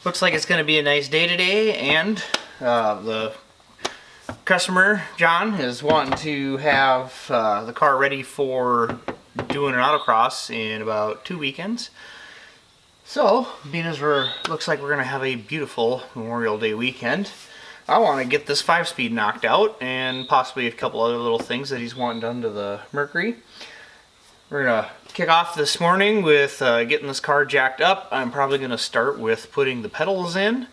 Looks like it's going to be a nice day today, and the customer, John, is wanting to have the car ready for doing an autocross in about 2 weekends. So, being as looks like we're going to have a beautiful Memorial Day weekend, I want to get this 5-speed knocked out and possibly a couple other little things that he's wanting done to the Mercury. We're going to kick off this morning with getting this car jacked up. I'm probably going to start with putting the pedals in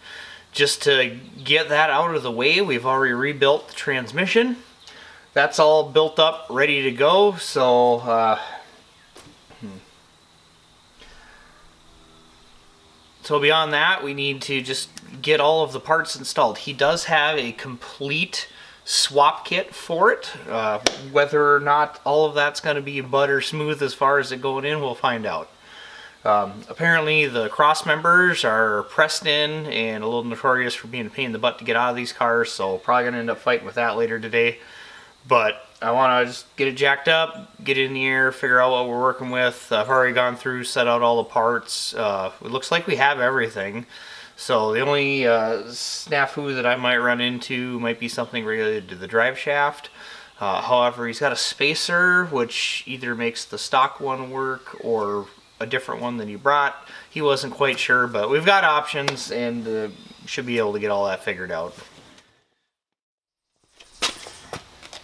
just to get that out of the way. We've already rebuilt the transmission. That's all built up, ready to go. So, so beyond that, we need to just get all of the parts installed. He does have a complete swap kit for it. Whether or not all of that's going to be butter smooth as far as it going in, we'll find out. Apparently the Crossmembers are pressed in and a little notorious for being a pain in the butt to get out of these cars, so probably going to end up fighting with that later today. But I want to just get it jacked up, get it in the air, figure out what we're working with. I've already gone through, set out all the parts. It looks like we have everything. So the only snafu that I might run into might be something related to the Driveshaft. However, he's got a spacer, which either makes the stock one work or a different one than he brought. He wasn't quite sure, but we've got options and should be able to get all that figured out.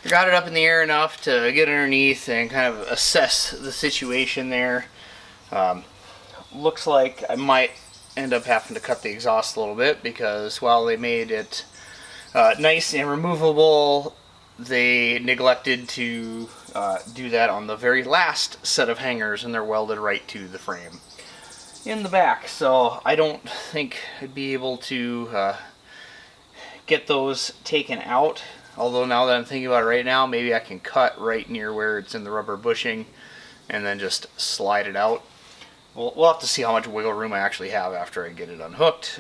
I got it up in the air enough to get underneath and kind of assess the situation there. Looks like I might end up having to cut the exhaust a little bit because while they made it nice and removable, they neglected to do that on the very last set of hangers, and they're welded right to the frame in the back. So I don't think I'd be able to get those taken out. Although now that I'm thinking about it right now, maybe I can cut right near where it's in the rubber bushing and then just slide it out. We'll have to see how much wiggle room I actually have after I get it unhooked.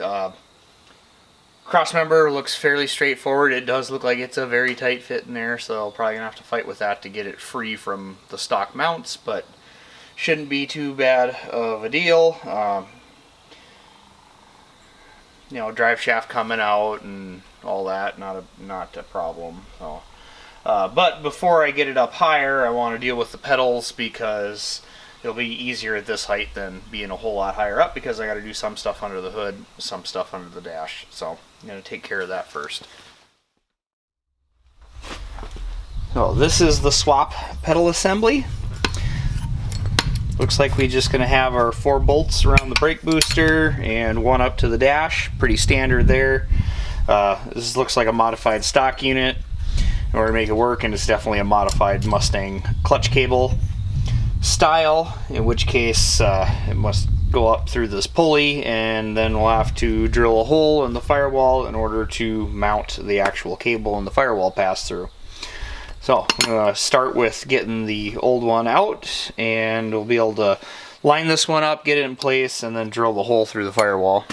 Crossmember looks fairly straightforward. It does look like it's a very tight fit in there, so I'll probably gonna have to fight with that to get it free from the stock mounts, but shouldn't be too bad of a deal. You know, drive shaft coming out and all that, not a problem. So, but before I get it up higher, I want to deal with the pedals because it'll be easier at this height than being a whole lot higher up, because I got to do some stuff under the hood, some stuff under the dash. So I'm going to take care of that first. So this is the swap pedal assembly. Looks like we're just going to have our 4 bolts around the brake booster and 1 up to the dash. Pretty standard there. This looks like a modified stock unit in order to make it work, and it's definitely a modified Mustang clutch cable style, in which case it must go up through this pulley, and then we'll have to drill a hole in the firewall in order to mount the actual cable and the firewall pass through. So I'm going to start with getting the old one out, and we'll be able to line this one up, get it in place, and then drill the hole through the firewall.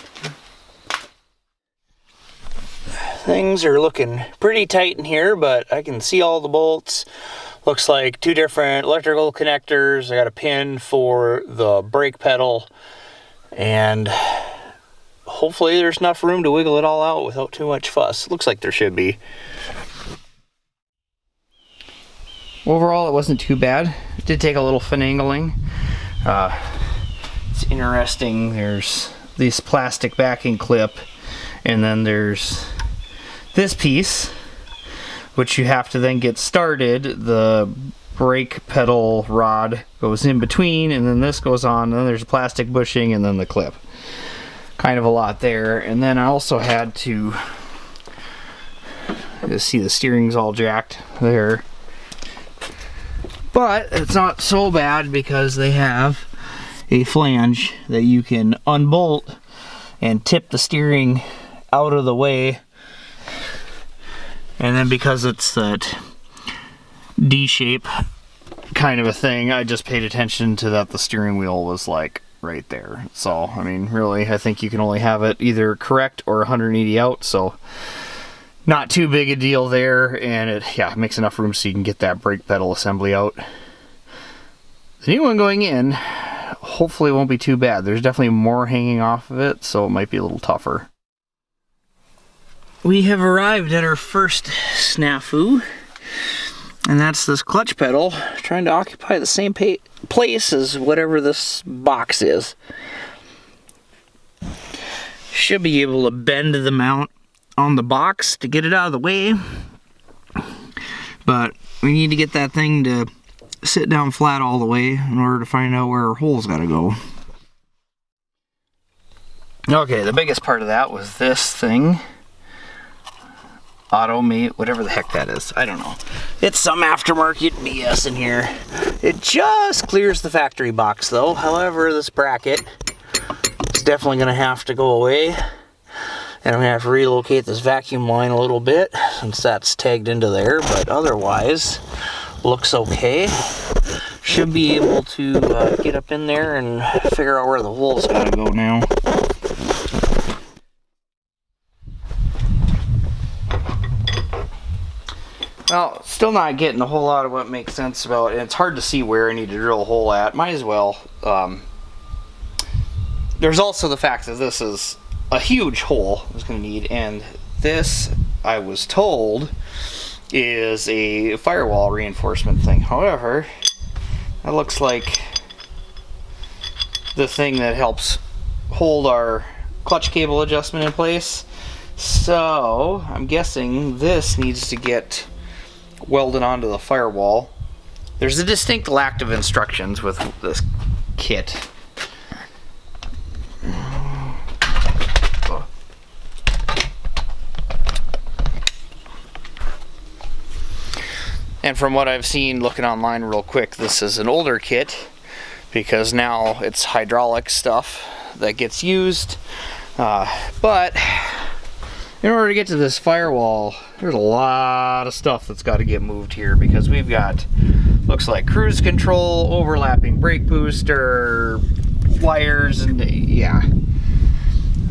Things are looking pretty tight in here, but I can see all the bolts. Looks like 2 different electrical connectors. I got a pin for the brake pedal, and hopefully there's enough room to wiggle it all out without too much fuss. Looks like there should be. Overall, it wasn't too bad. It did take a little finagling. It's interesting. There's this plastic backing clip, and then there's this piece, which you have to then get started. The brake pedal rod goes in between, and then this goes on, and then there's a plastic bushing, and then the clip. Kind of a lot there. And then I also had to see the steering's all jacked there. But it's not so bad because they have a flange that you can unbolt and tip the steering out of the way. And then because it's that D shape kind of a thing, I just paid attention to that the steering wheel was like right there. So, I mean, really, I think you can only have it either correct or 180 out, so not too big a deal there, and it makes enough room so you can get that brake pedal assembly out. The new one going in, hopefully it won't be too bad. There's definitely more hanging off of it, so it might be a little tougher. We have arrived at our first snafu, and that's this clutch pedal trying to occupy the same place as whatever this box is. Should be able to bend the mount on the box to get it out of the way, but we need to get that thing to sit down flat all the way in order to find out where our hole's got to go. Okay, the biggest part of that was this thing. Automate, whatever the heck that is. I don't know. It's some aftermarket BS in here. It just clears the factory box though. However, this bracket is definitely going to have to go away. And I'm going to have to relocate this vacuum line a little bit since that's tagged into there. But otherwise, looks okay. Should be able to get up in there and figure out where the hole's got to go now. Well, still not getting a whole lot of what makes sense about it. It's hard to see where I need to drill a hole at. Might as well. There's also the fact that this is a huge hole it's going to need, and this, I was told, is a firewall reinforcement thing. However, that looks like the thing that helps hold our clutch cable adjustment in place. So, I'm guessing this needs to get welded onto the firewall. There's a distinct lack of instructions with this kit. And from what I've seen looking online real quick, this is an older kit because now it's hydraulic stuff that gets used. But in order to get to this firewall, there's a lot of stuff that's got to get moved here because we've got, looks like cruise control, overlapping brake booster, wires, and yeah.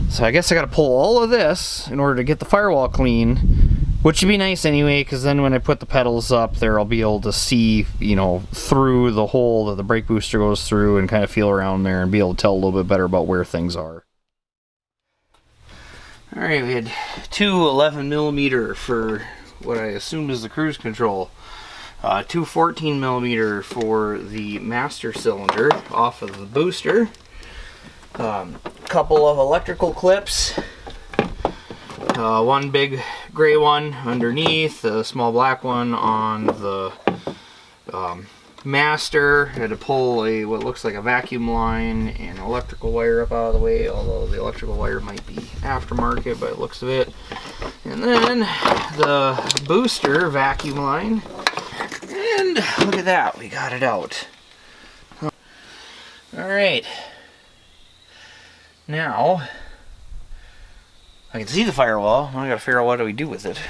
So I guess I got to pull all of this in order to get the firewall clean, which would be nice anyway, because then when I put the pedals up there, I'll be able to see, you know, through the hole that the brake booster goes through and kind of feel around there and be able to tell a little bit better about where things are. Alright, we had two 11mm for what I assume is the cruise control. Two 14mm for the master cylinder off of the booster. Couple of electrical clips. One big gray one underneath, a small black one on the master. I had to pull a what looks like a vacuum line and electrical wire up out of the way, although the electrical wire might be aftermarket by the looks of it. And then the booster vacuum line, and look at that, we got it out. Alright, now I can see the firewall. I gotta figure out what do we do with it.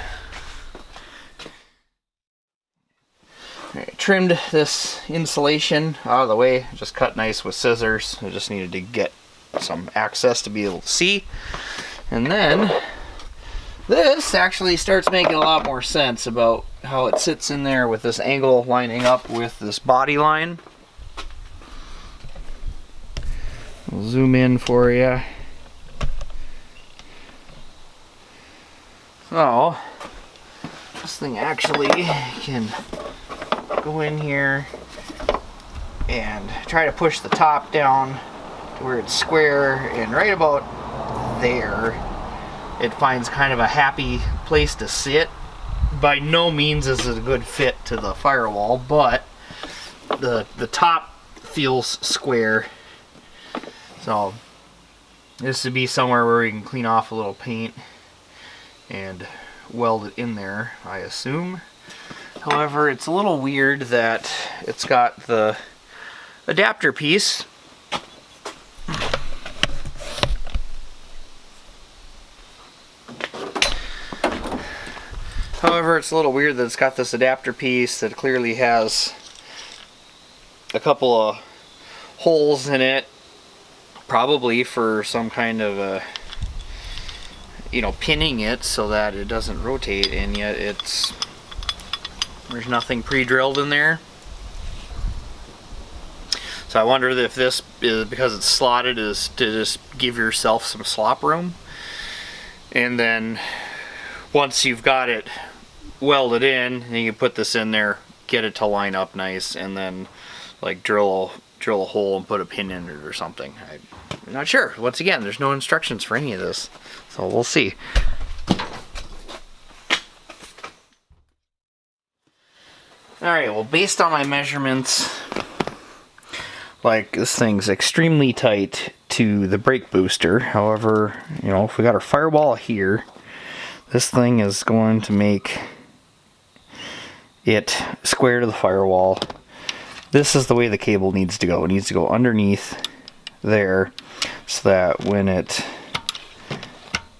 Alright, trimmed this insulation out of the way, just cut nice with scissors. I just needed to get some access to be able to see. And then this actually starts making a lot more sense about how it sits in there with this angle lining up with this body line. I'll zoom in for you. So, this thing actually can go in here and try to push the top down to where it's square, and right about there it finds kind of a happy place to sit. By no means is it a good fit to the firewall, but the top feels square. So this would be somewhere where we can clean off a little paint and weld it in there, I assume. However, it's a little weird that it's got the adapter piece. However, it's a little weird that it's got this adapter piece that clearly has a couple of holes in it, probably for some kind of a, you know, pinning it so that it doesn't rotate, and yet there's nothing pre-drilled in there. So I wonder if this is, because it's slotted, is to just give yourself some slop room. And then once you've got it welded in, and you can put this in there, get it to line up nice, and then like drill a hole and put a pin in it or something. I'm not sure. Once again, there's no instructions for any of this, so we'll see. Alright, well, based on my measurements, like, this thing's extremely tight to the brake booster. However, you know, if we got our firewall here, this thing is going to make it square to the firewall. This is the way the cable needs to go. It needs to go underneath there so that when it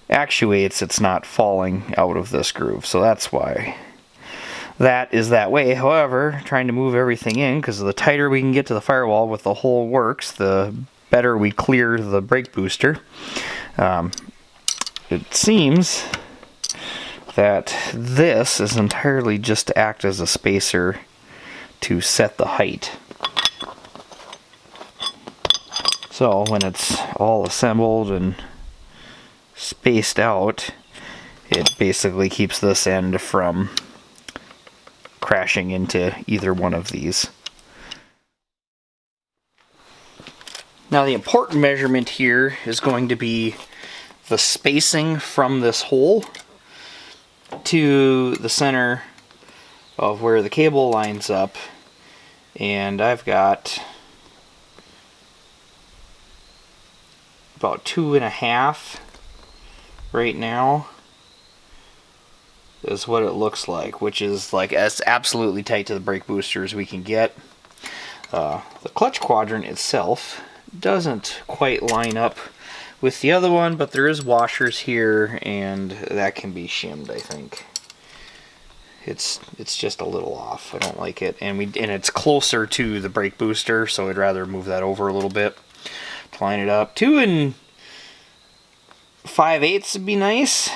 actuates, it's not falling out of this groove. So that's why that is that way. However, trying to move everything in, because the tighter we can get to the firewall with the hole works, the better we clear the brake booster. It seems that this is entirely just to act as a spacer to set the height. So when it's all assembled and spaced out, it basically keeps this end from crashing into either one of these. Now the important measurement here is going to be the spacing from this hole to the center of where the cable lines up, and I've got about 2.5 right now is what it looks like, which is like as absolutely tight to the brake booster as we can get. The clutch quadrant itself doesn't quite line up with the other one, but there is washers here, and that can be shimmed, I think. It's just a little off. I don't like it, and it's closer to the brake booster, so I'd rather move that over a little bit to line it up. 2 5/8 would be nice.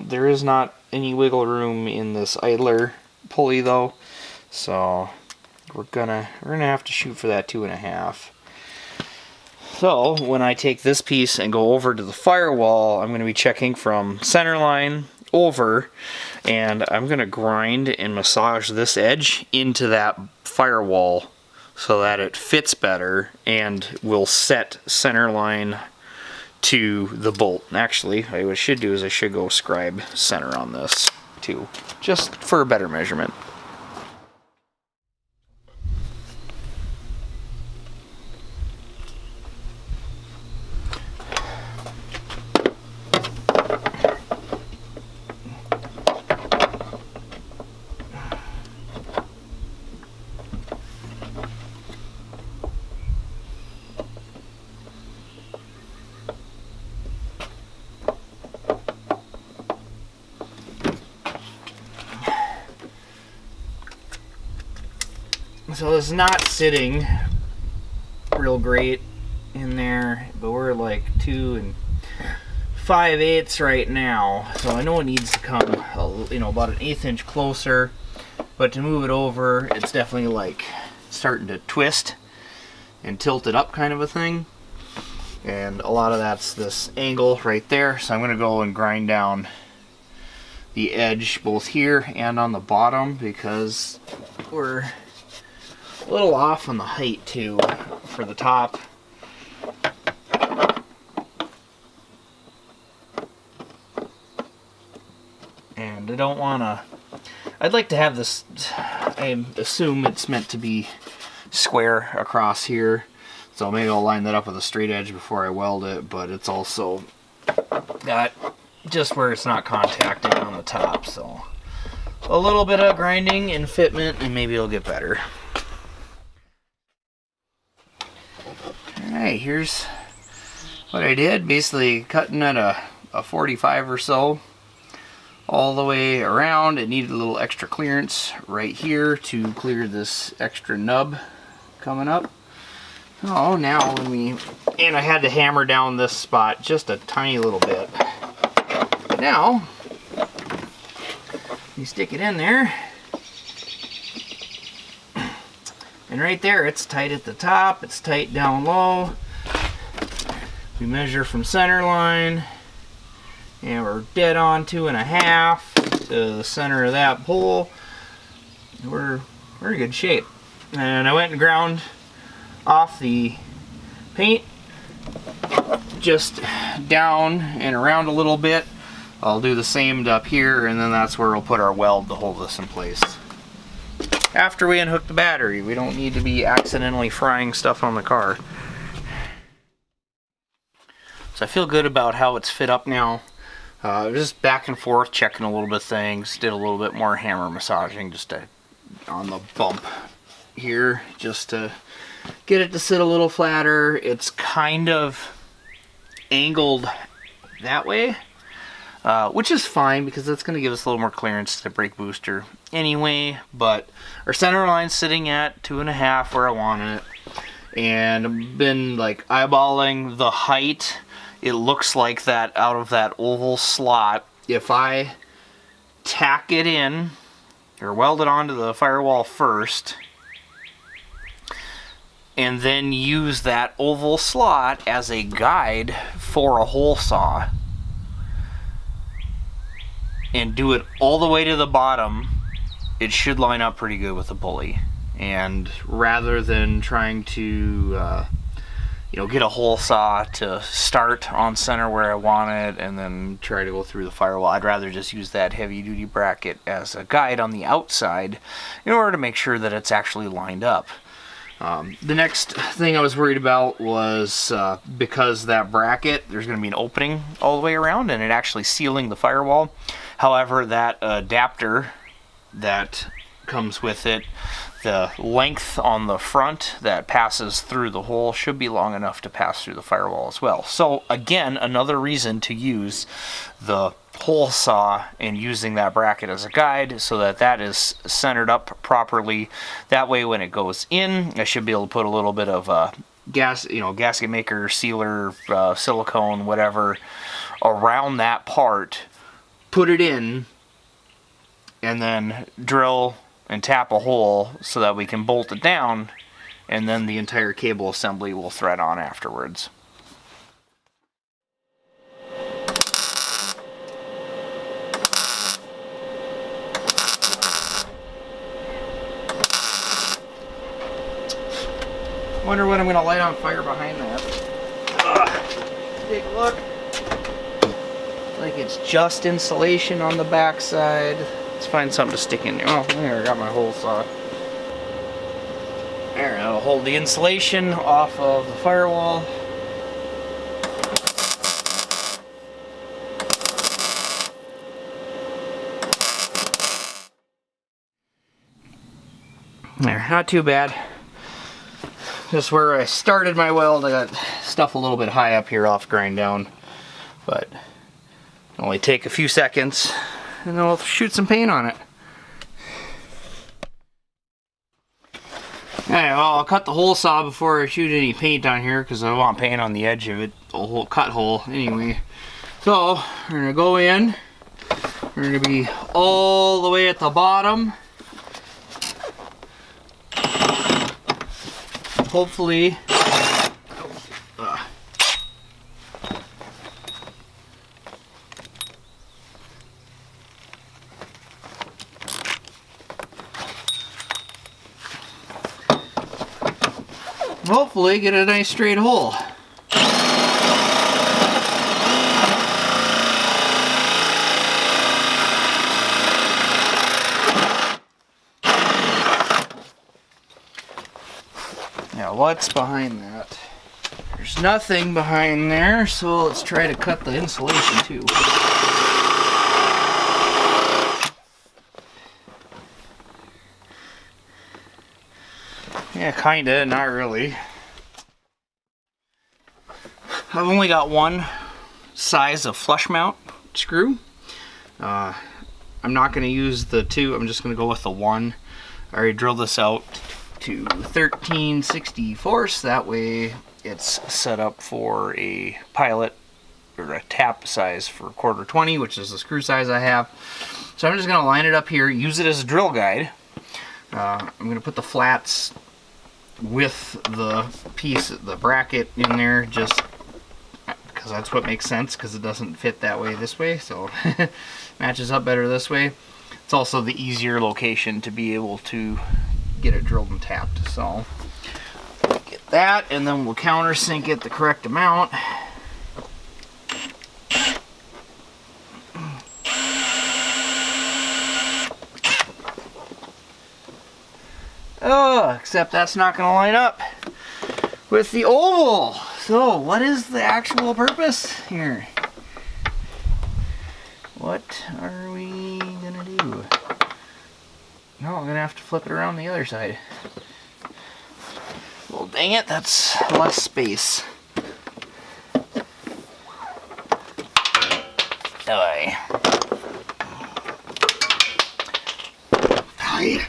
There is not any wiggle room in this idler pulley though, so we're gonna have to shoot for that 2.5. So when I take this piece and go over to the firewall, I'm going to be checking from center line over, and I'm going to grind and massage this edge into that firewall so that it fits better and will set center line to the bolt. Actually, what I should do is I should go scribe center on this too, just for a better measurement. So it's not sitting real great in there, but we're like 2 5/8 right now. So I know it needs to come, about an 1/8 inch closer. But to move it over, it's definitely like starting to twist and tilt it up, kind of a thing. And a lot of that's this angle right there. So I'm going to go and grind down the edge both here and on the bottom, because we're a little off on the height too for the top. And I don't want to, I'd like to have this, I assume it's meant to be square across here, so maybe I'll line that up with a straight edge before I weld it, but it's also got just where it's not contacting on the top, so a little bit of grinding and fitment and maybe it'll get better. Alright, here's what I did. Basically cutting at a 45 or so all the way around. It needed a little extra clearance right here to clear this extra nub coming up. Oh, now and I had to hammer down this spot just a tiny little bit. Now, you stick it in there, And right there, it's tight at the top, it's tight down low. We measure from center line, and we're dead on 2.5 to the center of that pole. We're in good shape. And I went and ground off the paint just down and around a little bit. I'll do the same up here, and then that's where we'll put our weld to hold this in place. After we unhook the battery, we don't need to be accidentally frying stuff on the car. So I feel good about how it's fit up now. Just back and forth, checking a little bit of things. Did a little bit more hammer massaging just on the bump here, just to get it to sit a little flatter. It's kind of angled that way, which is fine because that's going to give us a little more clearance to the brake booster anyway. But our center line's sitting at 2.5 where I want it, and I've been like eyeballing the height. It looks like that out of that oval slot, if I tack it in or weld it onto the firewall first and then use that oval slot as a guide for a hole saw and do it all the way to the bottom, it should line up pretty good with the pulley. And rather than trying to get a hole saw to start on center where I want it and then try to go through the firewall, I'd rather just use that heavy duty bracket as a guide on the outside in order to make sure that it's actually lined up. The next thing I was worried about was because that bracket, there's going to be an opening all the way around and it actually sealing the firewall. However, that adapter that comes with it, the length on the front that passes through the hole should be long enough to pass through the firewall as well. So again, another reason to use the hole saw and using that bracket as a guide so that that is centered up properly. That way when it goes in, I should be able to put a little bit of gasket maker, sealer, silicone, whatever around that part, put it in, and then drill and tap a hole so that we can bolt it down, and then the entire cable assembly will thread on afterwards. Wonder what I'm going to light on fire behind that. Take a look. Like it's just insulation on the back side. Let's find something to stick in there. Oh, there, I got my hole saw. There, I'll hold the insulation off of the firewall. There, not too bad. Just where I started my weld, I got stuff a little bit high up here, off grind down. But it'll only take a few seconds. And then we'll shoot some paint on it. Alright, well, I'll cut the hole saw before I shoot any paint on here because I want paint on the edge of it, the whole cut hole anyway. So, we're going to go in. We're going to be all the way at the bottom. Hopefully, get a nice straight hole. Now what's behind that? There's nothing behind there, so let's try to cut the insulation too. Yeah, kinda, not really. I've only got one size of flush mount screw. I'm not going to use the 2, I'm just going to go with the 1. I already drilled this out to 13/64, that way it's set up for a pilot or a tap size for 1/4 which is the screw size I have. So I'm just going to line it up here, use it as a drill guide. I'm going to put the flats with the piece, the bracket in there, just because that's what makes sense, because it doesn't fit that way this way, so matches up better this way. It's also the easier location to be able to get it drilled and tapped. So get that, and then we'll countersink it the correct amount. Oh, except that's not going to line up with the oval. So what is the actual purpose here? What are we going to do? No, I'm going to have to flip it around the other side. Well, dang it, that's less space. Die. Die.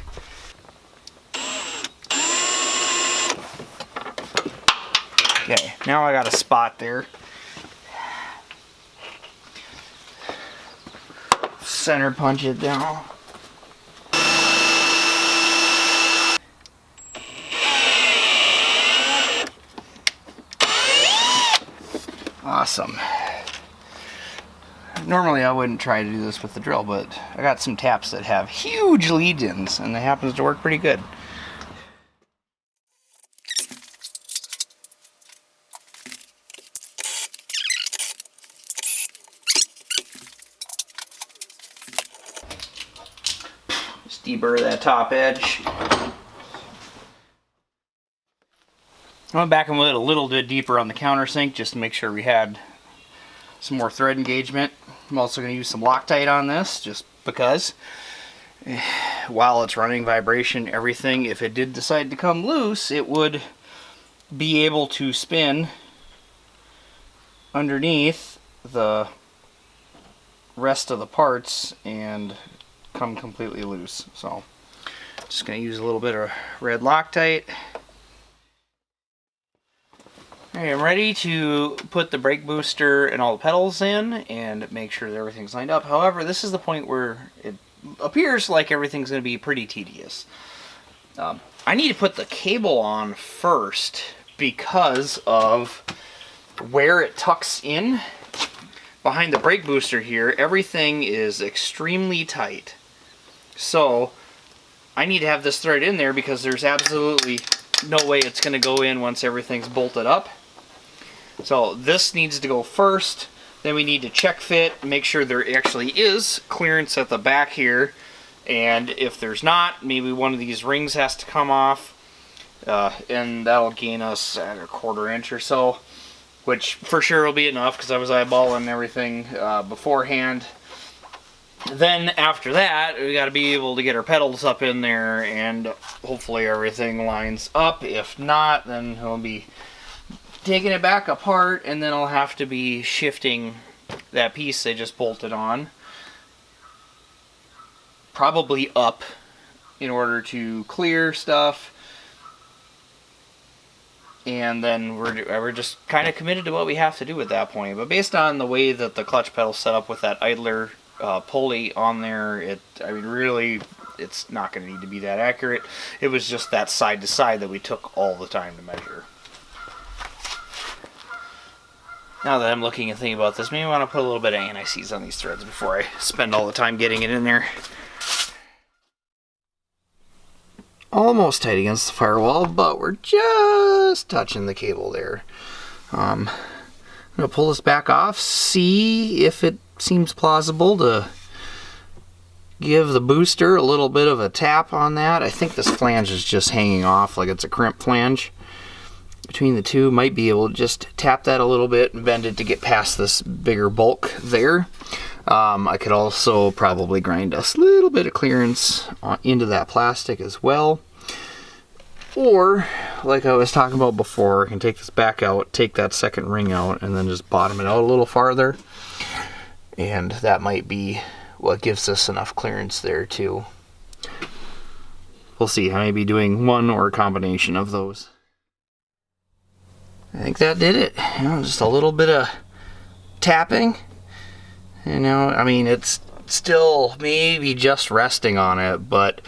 Okay, now I got a spot there. Center punch it down. Awesome. Normally I wouldn't try to do this with the drill, but I got some taps that have huge lead-ins, and it happens to work pretty good. Just deburr that top edge. I went back and went a little bit deeper on the countersink just to make sure we had some more thread engagement. I'm also going to use some Loctite on this just because while it's running vibration, everything, if it did decide to come loose, it would be able to spin underneath the rest of the parts and come completely loose. So just going to use a little bit of red Loctite. Okay, I'm ready to put the brake booster and all the pedals in and make sure that everything's lined up. However, this is the point where it appears like everything's going to be pretty tedious. I need to put the cable on first because of where it tucks in. Behind the brake booster here, everything is extremely tight. So I need to have this thread in there because there's absolutely no way it's going to go in once everything's bolted up. So this needs to go first, then we need to check fit, make sure there actually is clearance at the back here, and if there's not, maybe one of these rings has to come off, and that'll gain us at a 1/4 inch or so, which for sure will be enough because I was eyeballing everything beforehand. Then after that, we got to be able to get our pedals up in there and hopefully everything lines up. If not, then we'll be taking it back apart, and then I'll have to be shifting that piece they just bolted on probably up in order to clear stuff. And then we're just kind of committed to what we have to do at that point. But based on the way that the clutch pedal's set up with that idler pulley on there, I mean, really, it's not going to need to be that accurate. It was just that side to side that we took all the time to measure. Now that I'm looking and thinking about this, maybe I want to put a little bit of anti-seize on these threads before I spend all the time getting it in there. Almost tight against the firewall, but we're just touching the cable there. I'm going to pull this back off, see if it seems plausible to give the booster a little bit of a tap on that. I think this flange is just hanging off like it's a crimp flange. Between the two, might be able to just tap that a little bit and bend it to get past this bigger bulk there. I could also probably grind a little bit of clearance into that plastic as well. Or, like I was talking about before, I can take this back out, take that second ring out, and then just bottom it out a little farther. And that might be what gives us enough clearance there too. We'll see. I may be doing one or a combination of those. I think that did it. Just a little bit of tapping. I mean, it's still maybe just resting on it, but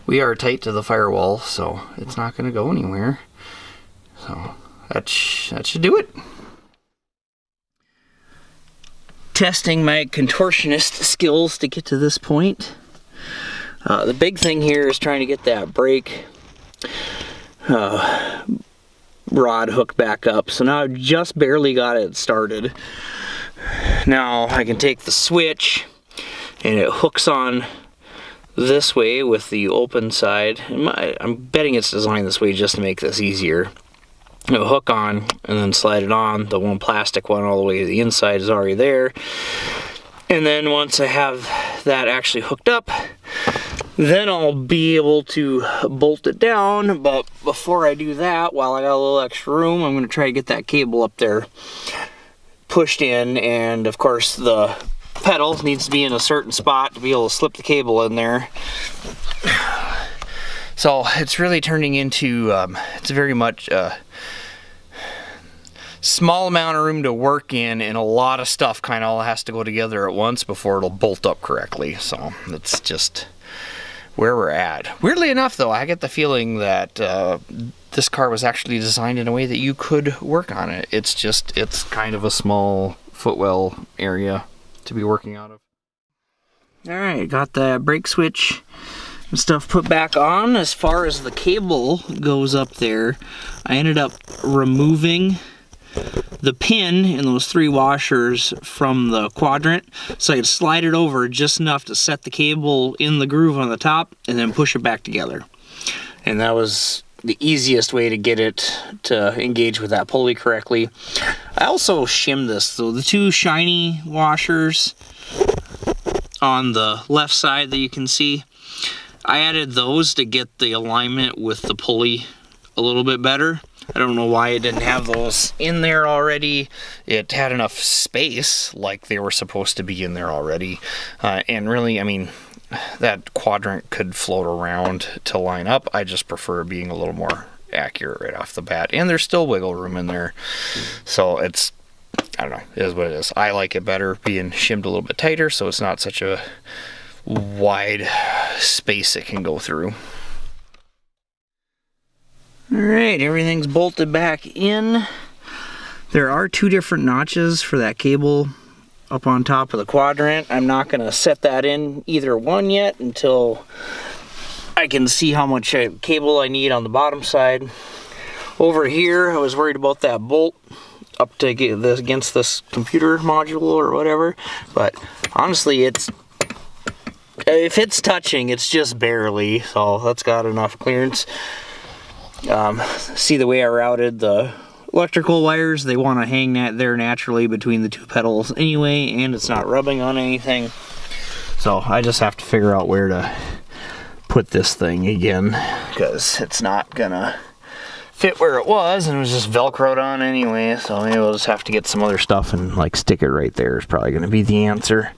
we are tight to the firewall, so it's not going to go anywhere. So that should do it. Testing my contortionist skills to get to this point. The big thing here is trying to get that brake rod hooked back up. So now I've just barely got it started. Now I can take the switch and it hooks on this way with the open side. I'm betting it's designed this way just to make this easier. It'll hook on and then slide it on. The one plastic one all the way to the inside is already there. And then once I have that actually hooked up, then I'll be able to bolt it down. But before I do that, while I got a little extra room, I'm going to try to get that cable up there pushed in. And of course the pedal needs to be in a certain spot to be able to slip the cable in there. So it's really turning into, it's very much small amount of room to work in, and a lot of stuff kind of all has to go together at once before it'll bolt up correctly. So that's just where we're at. Weirdly enough though, I get the feeling that this car was actually designed in a way that you could work on it. It's kind of a small footwell area to be working out of. Alright, got the brake switch and stuff put back on. As far as the cable goes up there, I ended up removing the pin in those 3 washers from the quadrant, so I could slide it over just enough to set the cable in the groove on the top and then push it back together. And that was the easiest way to get it to engage with that pulley correctly. I also shimmed this, so the 2 shiny washers on the left side that you can see, I added those to get the alignment with the pulley a little bit better. I don't know why it didn't have those in there already. It had enough space like they were supposed to be in there already. And really, I mean, that quadrant could float around to line up. I just prefer being a little more accurate right off the bat. And there's still wiggle room in there. So it's, I don't know, it is what it is. I like it better being shimmed a little bit tighter so it's not such a wide space it can go through. Alright, everything's bolted back in. There are 2 different notches for that cable up on top of the quadrant. I'm not going to set that in either one yet until I can see how much cable I need on the bottom side. Over here, I was worried about that bolt up to get this against this computer module or whatever, but honestly, if it's touching, it's just barely, so that's got enough clearance. See the way I routed the electrical wires, they want to hang there naturally between the 2 pedals anyway, and it's not rubbing on anything. So I just have to figure out where to put this thing again, because it's not gonna fit where it was, and it was just velcroed on anyway, so maybe we'll just have to get some other stuff and like stick it right there is probably gonna be the answer.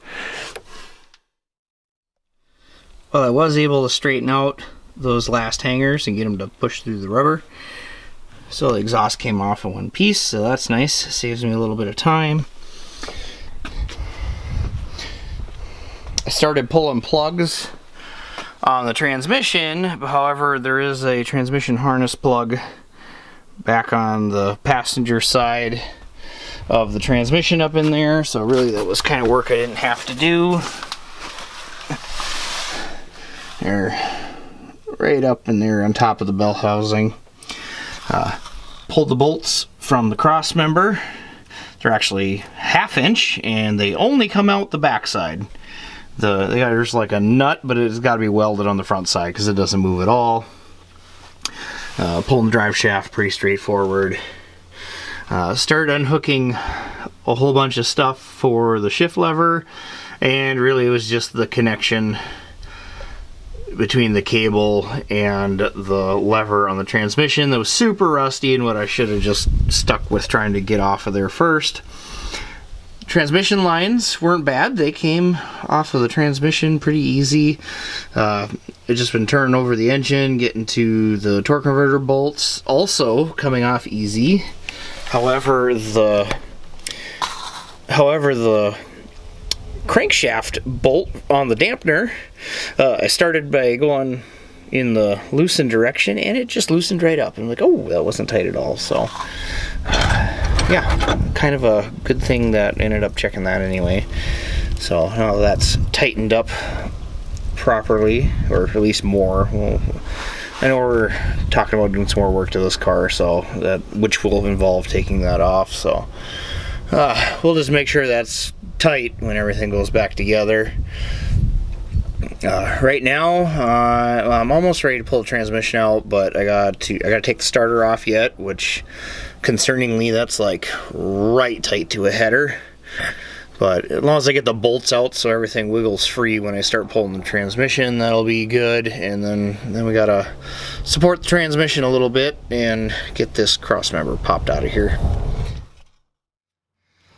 Well, I was able to straighten out those last hangers and get them to push through the rubber. So the exhaust came off in one piece, so that's nice. Saves me a little bit of time. I started pulling plugs on the transmission, however there is a transmission harness plug back on the passenger side of the transmission up in there, so really that was kind of work I didn't have to do. They're right up in there on top of the bell housing. Pulled the bolts from the Crossmember. They're actually 1/2 inch and they only come out the back side. There's like a nut, but it's got to be welded on the front side because it doesn't move at all. Pulling the drive shaft, pretty straightforward. Started unhooking a whole bunch of stuff for the shift lever, and really it was just the connection between the cable and the lever on the transmission that was super rusty and what I should have just stuck with trying to get off of there first. Transmission lines weren't bad. They came off of the transmission pretty easy. It's just been turning over the engine, getting to the torque converter bolts, also coming off easy. However, the crankshaft bolt on the dampener, I started by going in the loosened direction, and it just loosened right up. I'm like, oh, that wasn't tight at all. So yeah, kind of a good thing that ended up checking that anyway. So now that's tightened up properly, or at least more. Well, I know we're talking about doing some more work to this car, so which will involve taking that off. So we'll just make sure that's tight when everything goes back together. Right now, I'm almost ready to pull the transmission out, but I got to take the starter off yet, which, concerningly, that's like right tight to a header. But as long as I get the bolts out so everything wiggles free when I start pulling the transmission, that'll be good. And then we gotta support the transmission a little bit and get this crossmember popped out of here.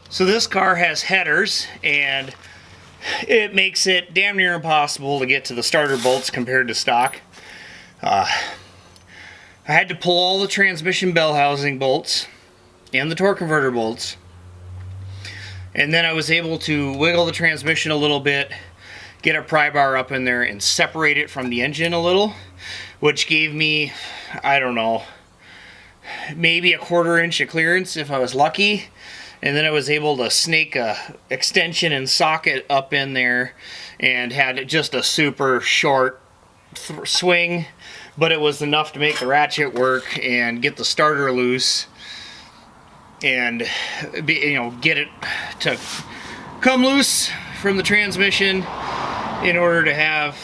So this car has headers, and it makes it damn near impossible to get to the starter bolts compared to stock. I had to pull all the transmission bell housing bolts and the torque converter bolts, and then I was able to wiggle the transmission a little bit, get a pry bar up in there and separate it from the engine a little, which gave me, I don't know, maybe a 1/4 inch of clearance if I was lucky. And then I was able to snake a extension and socket up in there, and had just a super short swing, but it was enough to make the ratchet work and get the starter loose and get it to come loose from the transmission in order to have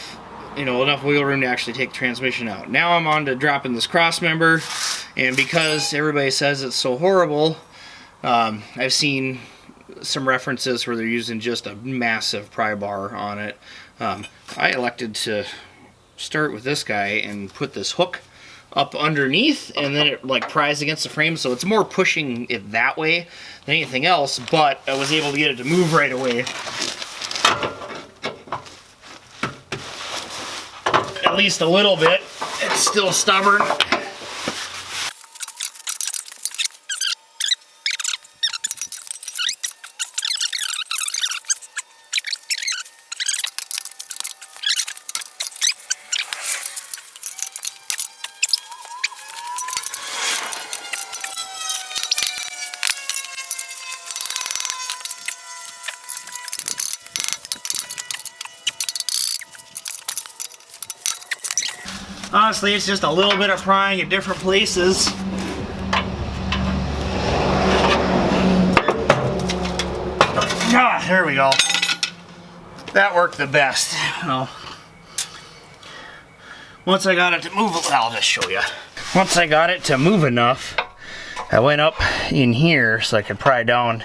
enough wiggle room to actually take the transmission out. Now I'm on to dropping this crossmember, and because everybody says it's so horrible, I've seen some references where they're using just a massive pry bar on it. I elected to start with this guy and put this hook up underneath, and then it like pries against the frame, so it's more pushing it that way than anything else, but I was able to get it to move right away. At least a little bit. It's still stubborn. Honestly, it's just a little bit of prying at different places. Ah, there we go. That worked the best. Well, once I got it to move, I'll just show you. Once I got it to move enough, I went up in here so I could pry down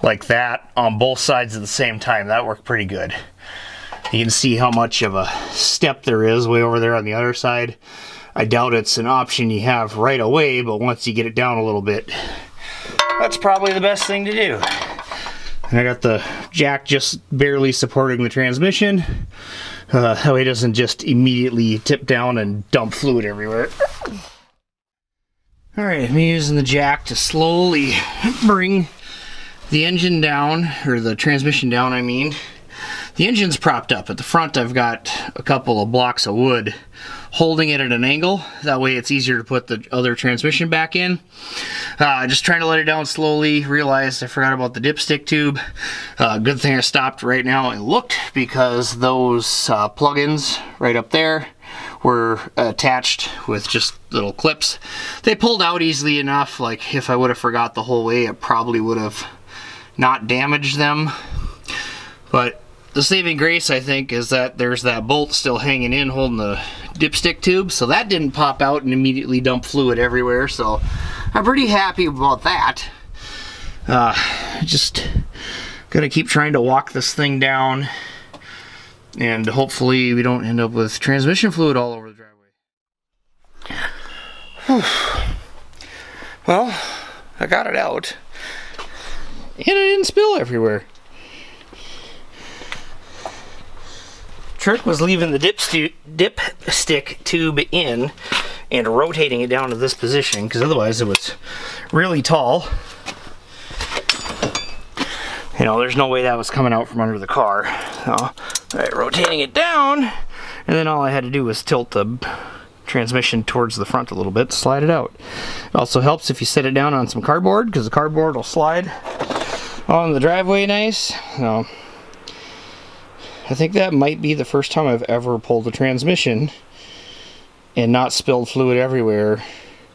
like that on both sides at the same time. That worked pretty good. You can see how much of a step there is way over there on the other side. I doubt it's an option you have right away, but once you get it down a little bit, that's probably the best thing to do. And I got the jack just barely supporting the transmission. That way it doesn't just immediately tip down and dump fluid everywhere. Alright, I'm using the jack to slowly bring the engine down, or the transmission down, I mean. The engine's propped up. At the front I've got a couple of blocks of wood holding it at an angle. That way it's easier to put the other transmission back in. Just trying to let it down slowly. Realized I forgot about the dipstick tube. Good thing I stopped right now and looked, because those plug-ins right up there were attached with just little clips. They pulled out easily enough. Like, if I would have forgot the whole way, it probably would have not damaged them. But the saving grace, I think, is that there's that bolt still hanging in holding the dipstick tube, so that didn't pop out and immediately dump fluid everywhere, so I'm pretty happy about that. Just gonna keep trying to walk this thing down, and hopefully we don't end up with transmission fluid all over the driveway. Well, I got it out, and it didn't spill everywhere. Trick was leaving the dipstick tube in and rotating it down to this position, because otherwise it was really tall. There's no way that was coming out from under the car. So, right, rotating it down, And then all I had to do was tilt the transmission towards the front a little bit, slide it out. It also helps if you set it down on some cardboard, because the cardboard will slide on the driveway nice. So, I think that might be the first time I've ever pulled a transmission and not spilled fluid everywhere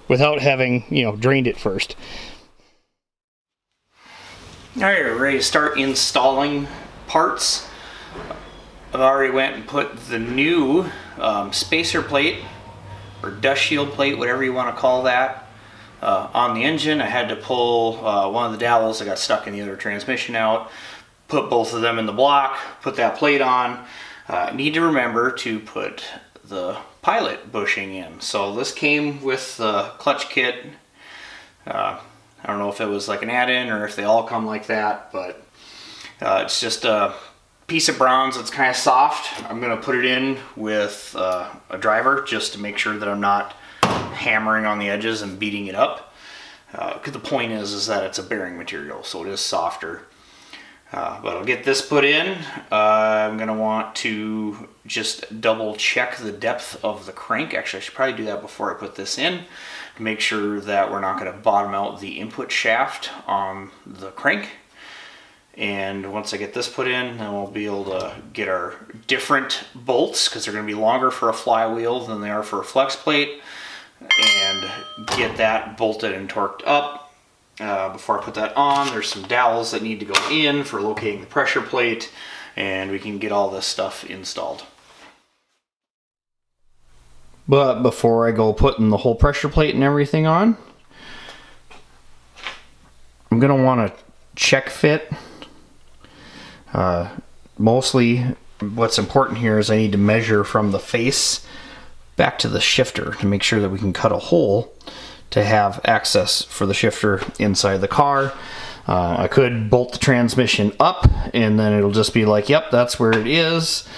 without having, you know, drained it first. Alright, we're ready to start installing parts. I've already went and put the new spacer plate, or dust shield plate, whatever you want to call that, on the engine. I had to pull one of the dowels that got stuck in the other transmission out, put both of them in the block, put that plate on. Need to remember to put the pilot bushing in. So this came with the clutch kit. I don't know if it was like an add-in or if they all come like that, but it's just a piece of bronze that's kind of soft. I'm going to put it in with a driver just to make sure that I'm not hammering on the edges and beating it up. Because the point is that it's a bearing material, so it is softer. But I'll get this put in. I'm going to want to just double check the depth of the crank. Actually, I should probably do that before I put this in, to make sure that we're not going to bottom out the input shaft on the crank. And once I get this put in, then we'll be able to get our different bolts, because they're going to be longer for a flywheel than they are for a flex plate, and get that bolted and torqued up. Before I put that on, there's some dowels that need to go in for locating the pressure plate, and we can get all this stuff installed. But before I go putting the whole pressure plate and everything on, I'm going to want to check fit. Mostly what's important here is I need to measure from the face back to the shifter to make sure that we can cut a hole to have access for the shifter inside the car. I could bolt the transmission up and then it'll just be like, yep, that's where it is,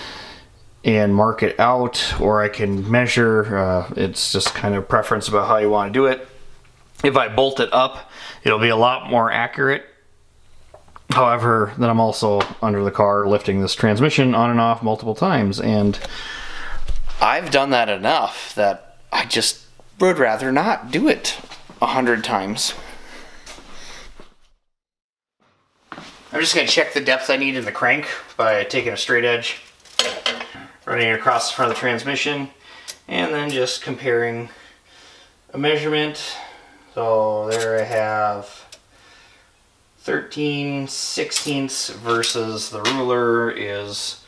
and mark it out, or I can measure. It's just kind of preference about how you want to do it. If I bolt it up, it'll be a lot more accurate. However, then I'm also under the car lifting this transmission on and off multiple times, and I've done that enough that I just would rather not do it 100 times. I'm just going to check the depth I need in the crank by taking a straight edge, running it across the front of the transmission, and then just comparing a measurement. So there I have 13/16 versus the ruler is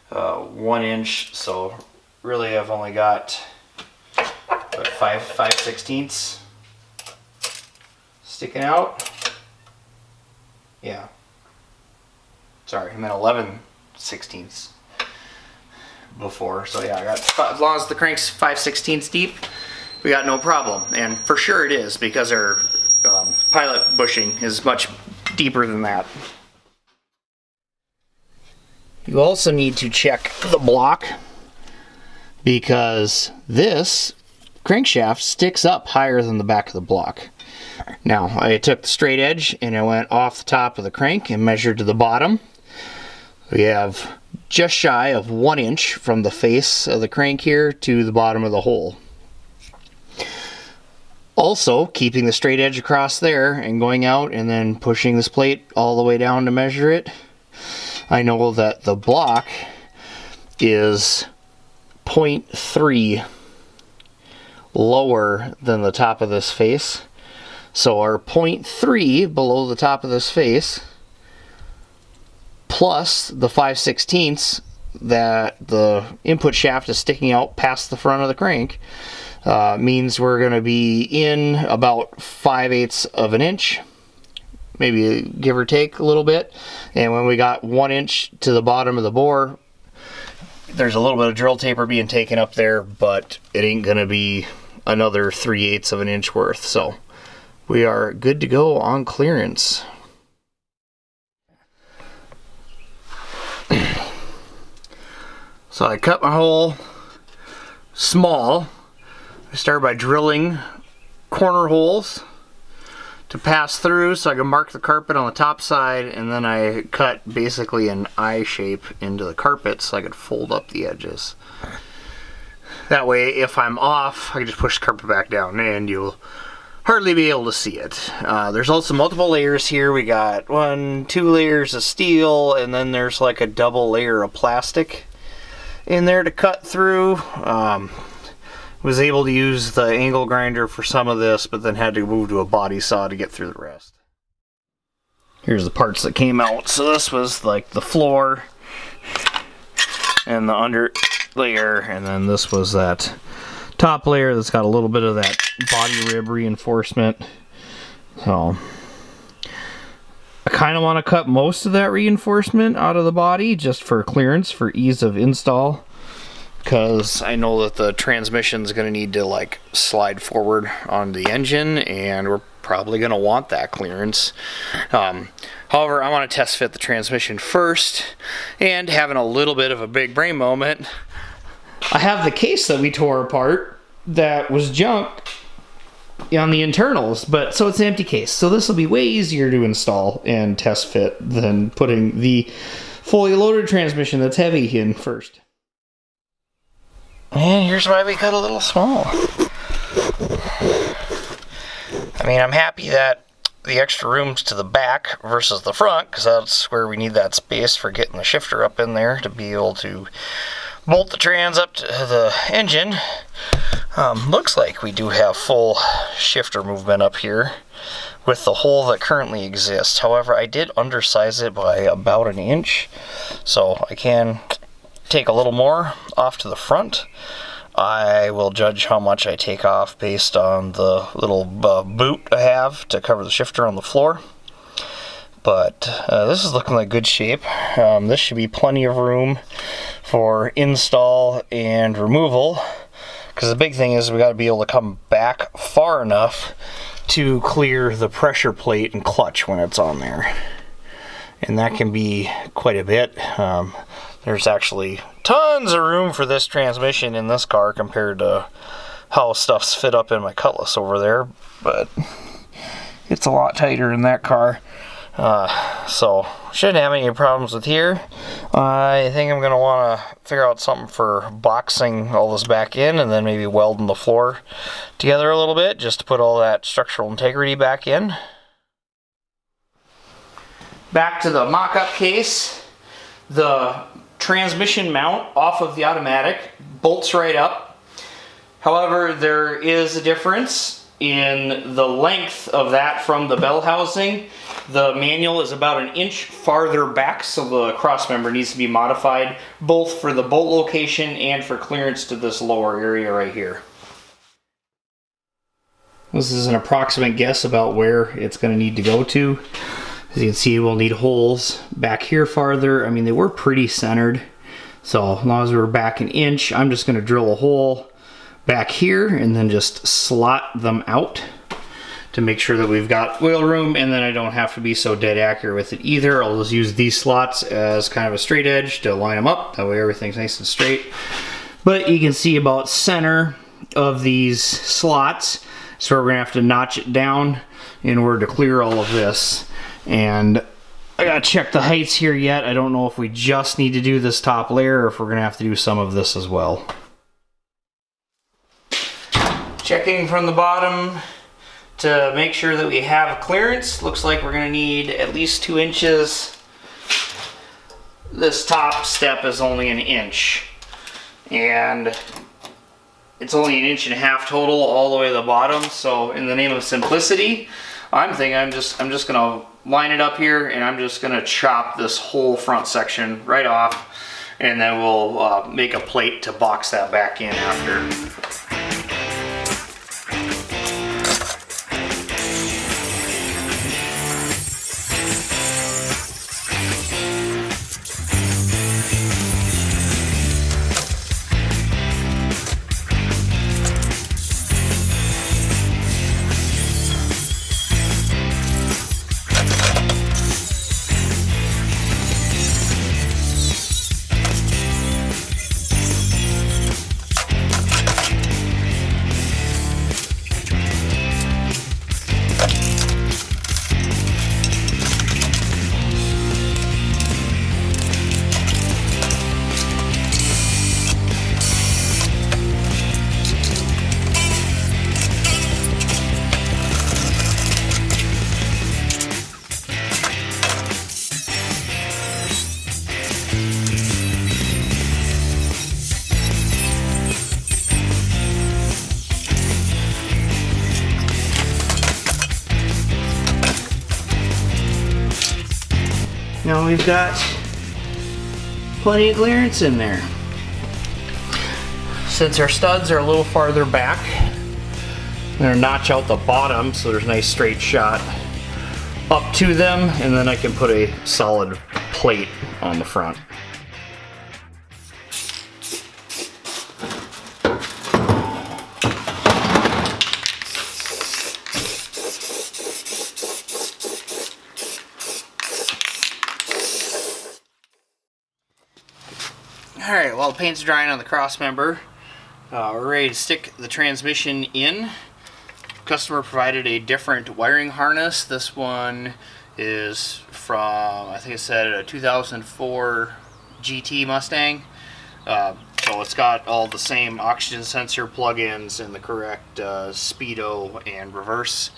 1 inch. So really I've only got 5/16 sticking out. Yeah. Sorry, I meant 11/16 before. So yeah, I got, as long as the crank's 5/16 deep, we got no problem. And for sure it is, because our pilot bushing is much deeper than that. You also need to check the block, because this crankshaft sticks up higher than the back of the block. Now, I took the straight edge and I went off the top of the crank and measured to the bottom. We have just shy of 1 inch from the face of the crank here to the bottom of the hole. Also, keeping the straight edge across there and going out and then pushing this plate all the way down to measure it, I know that the block is 0.3 lower than the top of this face. So our 0.3 below the top of this face plus the 5/16 that the input shaft is sticking out past the front of the crank means we're going to be in about 5/8 of an inch, maybe give or take a little bit. And when we got 1 inch to the bottom of the bore, there's a little bit of drill taper being taken up there, but it ain't going to be another 3/8 of an inch worth. So we are good to go on clearance. So I cut my hole small. I started by drilling corner holes to pass through so I can mark the carpet on the top side, and then I cut basically an I shape into the carpet so I could fold up the edges. That way, if I'm off, I can just push the carpet back down and you'll hardly be able to see it. There's also multiple layers here. We got 2 layers of steel, and then there's like a double layer of plastic in there to cut through. Was able to use the angle grinder for some of this, but then had to move to a body saw to get through the rest. Here's the parts that came out. So this was like the floor and the under layer, and then this was that top layer that's got a little bit of that body rib reinforcement. So I kind of want to cut most of that reinforcement out of the body just for clearance, for ease of install, because I know that the transmission is going to need to like slide forward on the engine, and we're probably going to want that clearance. However, I want to test fit the transmission first, and having a little bit of a big brain moment, I have the case that we tore apart that was junk on the internals, but so it's an empty case. So this will be way easier to install and test fit than putting the fully loaded transmission that's heavy in first. And here's why we cut a little small. I mean, I'm happy that the extra room's to the back versus the front, because that's where we need that space for getting the shifter up in there to be able to bolt the trans up to the engine. Looks like we do have full shifter movement up here with the hole that currently exists. However, I did undersize it by about 1 inch, so I can take a little more off to the front. I will judge how much I take off based on the little boot I have to cover the shifter on the floor. But this is looking like good shape. This should be plenty of room for install and removal, because the big thing is we got to be able to come back far enough to clear the pressure plate and clutch when it's on there, and that can be quite a bit. There's actually tons of room for this transmission in this car compared to how stuff's fit up in my Cutlass over there, but it's a lot tighter in that car. So shouldn't have any problems with here. I think I'm going to want to figure out something for boxing all this back in, and then maybe welding the floor together a little bit just to put all that structural integrity back in. Back to the mock-up case. The transmission mount off of the automatic bolts right up. However, there is a difference in the length of that from the bell housing. The manual is about 1 inch farther back, so the crossmember needs to be modified both for the bolt location and for clearance to this lower area right here. This is an approximate guess about where it's going to need to go to. As you can see, we'll need holes back here farther. I mean, they were pretty centered, so as long as we're back 1 inch, I'm just going to drill a hole back here and then just slot them out to make sure that we've got wheel room, and then I don't have to be so dead accurate with it either. I'll just use these slots as kind of a straight edge to line them up. That way everything's nice and straight. But you can see about center of these slots, so we're gonna have to notch it down in order to clear all of this. And I gotta check the heights here yet. I don't know if we just need to do this top layer or if we're gonna have to do some of this as well. Checking from the bottom to make sure that we have clearance. Looks like we're gonna need at least 2 inches. This top step is only 1 inch, and it's only 1.5 inches total all the way to the bottom. So in the name of simplicity, I'm thinking I'm just gonna line it up here, and I'm just gonna chop this whole front section right off, and then we'll make a plate to box that back in after. Now we've got plenty of clearance in there. Since our studs are a little farther back, I'm going to notch out the bottom so there's a nice straight shot up to them, and then I can put a solid plate on the front. Alright, while the paint's drying on the Crossmember, we're ready to stick the transmission in. Customer provided a different wiring harness. This one is from, I think it said, a 2004 GT Mustang. So it's got all the same oxygen sensor plugins and the correct speedo and reverse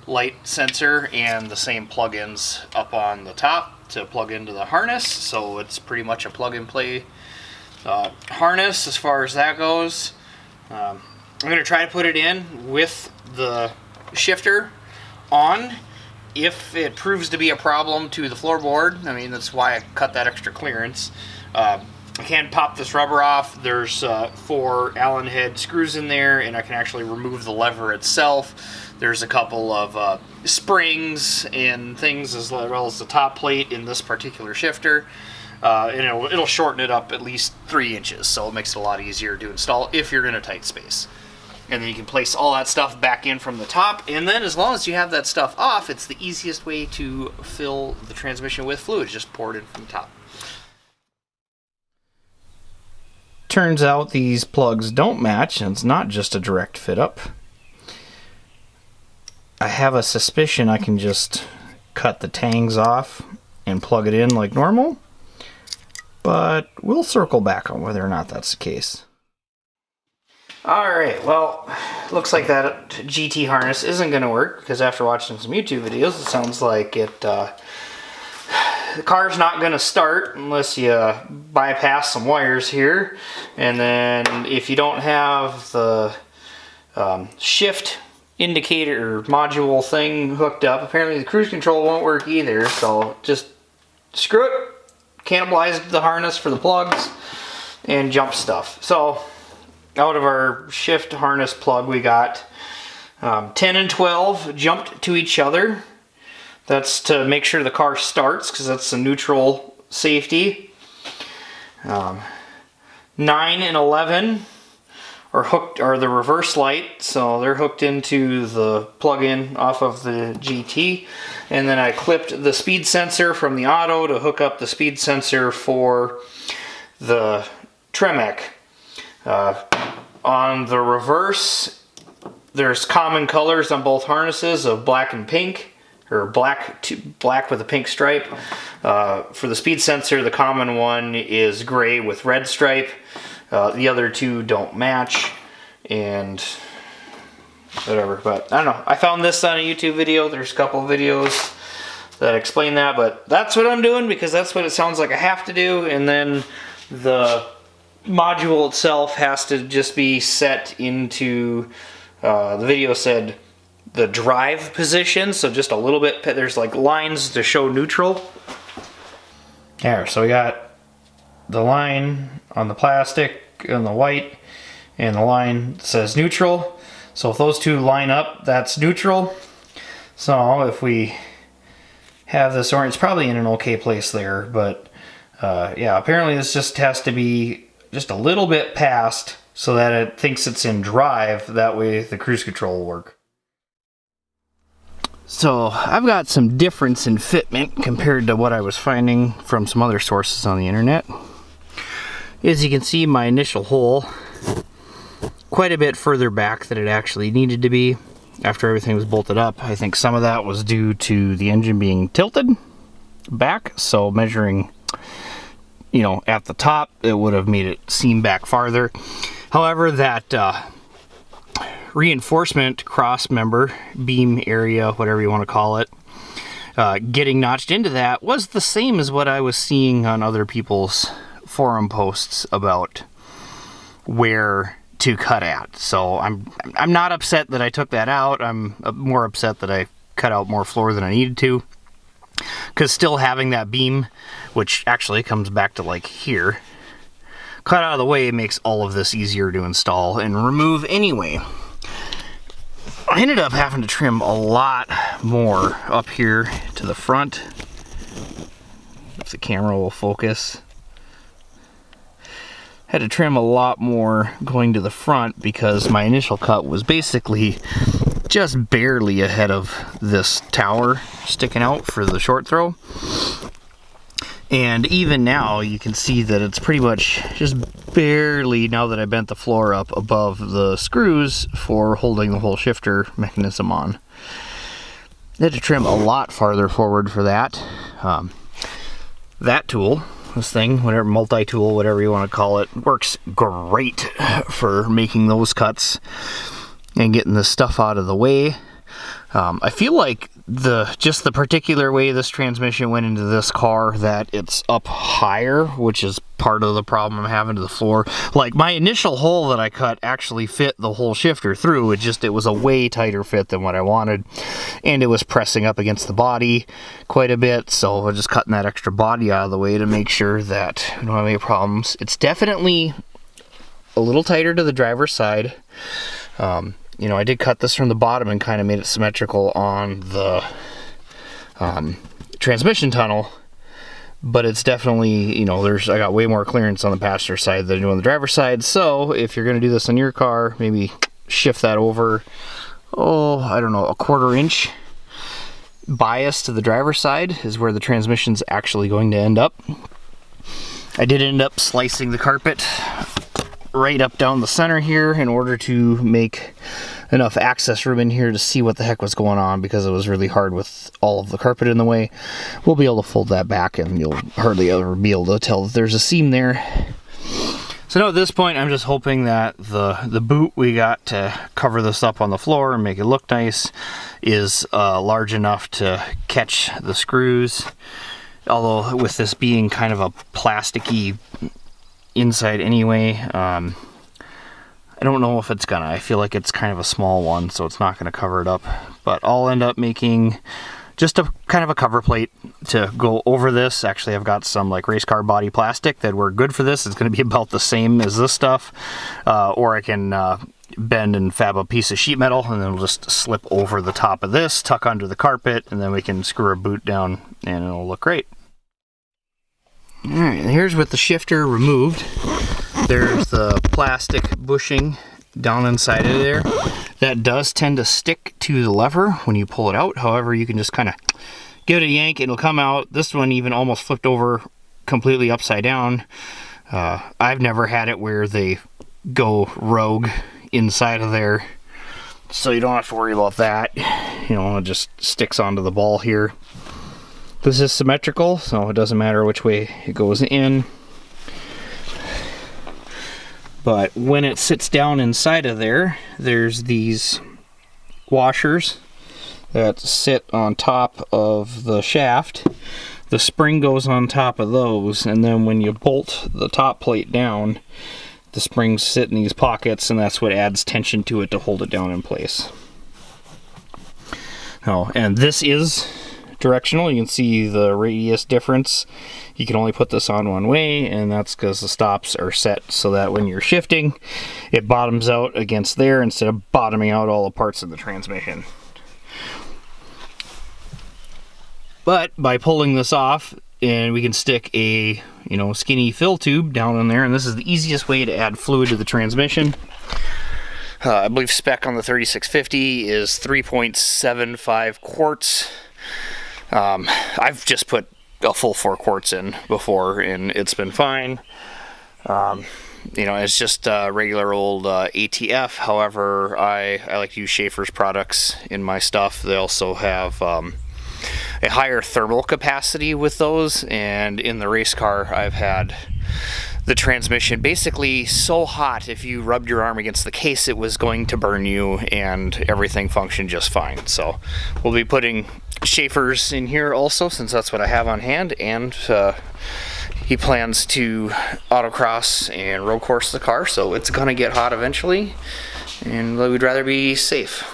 light sensor, and the same plugins up on the top to plug into the harness. So it's pretty much a plug-and-play harness as far as that goes. I'm going to try to put it in with the shifter on. If it proves to be a problem to the floorboard, I mean, that's why I cut that extra clearance. I can pop this rubber off. There's 4 Allen head screws in there, and I can actually remove the lever itself. There's a couple of springs and things, as well as the top plate in this particular shifter. And it'll shorten it up at least 3 inches, so it makes it a lot easier to install if you're in a tight space. And then you can place all that stuff back in from the top, and then as long as you have that stuff off, it's the easiest way to fill the transmission with fluid. Just pour it in from the top. Turns out these plugs don't match, and it's not just a direct fit up. I have a suspicion I can just cut the tangs off and plug it in like normal, but we'll circle back on whether or not that's the case. Alright, well, looks like that GT harness isn't going to work, because after watching some YouTube videos, it sounds like the car's not going to start unless you bypass some wires here. And then if you don't have the shift indicator module thing hooked up, apparently the cruise control won't work either. So just screw it, cannibalize the harness for the plugs, and jump stuff. So out of our shift harness plug, we got 10 and 12 jumped to each other. That's to make sure the car starts, because that's the neutral safety. 9 and 11 are the reverse light, so they're hooked into the plug-in off of the GT. And then I clipped the speed sensor from the auto to hook up the speed sensor for the Tremec. On the reverse, there's common colors on both harnesses of black and pink, or black with a pink stripe. For the speed sensor, the common one is gray with red stripe. The other two don't match, and whatever. But I don't know. I found this on a YouTube video. There's a couple of videos that explain that, but that's what I'm doing because that's what it sounds like I have to do. And then the module itself has to just be set into, the video said, the drive position, so just a little bit, there's like lines to show neutral. There, so we got the line on the plastic and the white, and the line says neutral. So if those two line up, that's neutral. So if we have this orange, it's probably in an okay place there, but yeah, apparently this just has to be just a little bit past so that it thinks it's in drive. That way the cruise control will work. So I've got some difference in fitment compared to what I was finding from some other sources on the internet. As you can see, my initial hole quite a bit further back than it actually needed to be after everything was bolted up. I think some of that was due to the engine being tilted back, so measuring, you know, at the top, it would have made it seam back farther. However, that reinforcement cross member, beam area, whatever you want to call it, getting notched into that was the same as what I was seeing on other people's forum posts about where to cut at. So I'm not upset that I took that out. I'm more upset that I cut out more floor than I needed to. because still having that beam, which actually comes back to like here, cut out of the way makes all of this easier to install and remove anyway. I ended up having to trim a lot more up here to the front, if the camera will focus. Had to trim a lot more going to the front because my initial cut was basically just barely ahead of this tower sticking out for the short throw. And even now you can see that it's pretty much just barely, now that I bent the floor up, above the screws for holding the whole shifter mechanism on. I had to trim a lot farther forward for that. That tool, this thing, whatever, multi-tool, whatever you want to call it, works great for making those cuts and getting this stuff out of the way. I feel like just the particular way this transmission went into this car, that it's up higher, which is part of the problem I'm having to the floor. Like, my initial hole that I cut actually fit the whole shifter through. It was a way tighter fit than what I wanted, and it was pressing up against the body quite a bit, so I'm just cutting that extra body out of the way to make sure that we don't have any problems. It's definitely a little tighter to the driver's side. You know, I did cut this from the bottom and kind of made it symmetrical on the transmission tunnel, but it's definitely, you know, I got way more clearance on the passenger side than I do on the driver's side. So if you're going to do this on your car, maybe shift that over, I don't know, a 1/4 inch bias to the driver's side is where the transmission's actually going to end up. I did end up slicing the carpet right up down the center here in order to make enough access room in here to see what the heck was going on, because it was really hard with all of the carpet in the way. We'll be able to fold that back and you'll hardly ever be able to tell that there's a seam there. So now at this point I'm just hoping that the boot we got to cover this up on the floor and make it look nice is large enough to catch the screws. Although with this being kind of a plasticky inside anyway, I don't know if it's gonna. I feel like it's kind of a small one, so it's not gonna cover it up, but I'll end up making just a kind of a cover plate to go over this. Actually, I've got some like race car body plastic that were good for this. It's gonna be about the same as this stuff, or I can bend and fab a piece of sheet metal and then we'll just slip over the top of this, tuck under the carpet, and then we can screw a boot down and it'll look great. Alright, here's with the shifter removed. There's the plastic bushing down inside of there. That does tend to stick to the lever when you pull it out. However, you can just kind of give it a yank, it'll come out. This one even almost flipped over completely upside down. I've never had it where they go rogue inside of there, so you don't have to worry about that. You know, it just sticks onto the ball here. This is symmetrical, so it doesn't matter which way it goes in. But when it sits down inside of there, there's these washers that sit on top of the shaft. The spring goes on top of those, and then when you bolt the top plate down, the springs sit in these pockets, and that's what adds tension to it to hold it down in place. Oh, and this is directional. You can see the radius difference. You can only put this on one way, and that's because the stops are set so that when you're shifting, it bottoms out against there instead of bottoming out all the parts of the transmission. But by pulling this off, and we can stick a skinny fill tube down in there, and this is the easiest way to add fluid to the transmission. I believe spec on the 3650 is 3.75 quarts. I've just put a full 4 quarts in before and it's been fine. It's just regular old ATF. However, I like to use Schaefer's products in my stuff. They also have a higher thermal capacity with those, and in the race car I've had the transmission basically so hot if you rubbed your arm against the case it was going to burn you, and everything functioned just fine. So we'll be putting Schaefer's in here also, since that's what I have on hand, and he plans to autocross and road course the car, so it's gonna get hot eventually, and we'd rather be safe.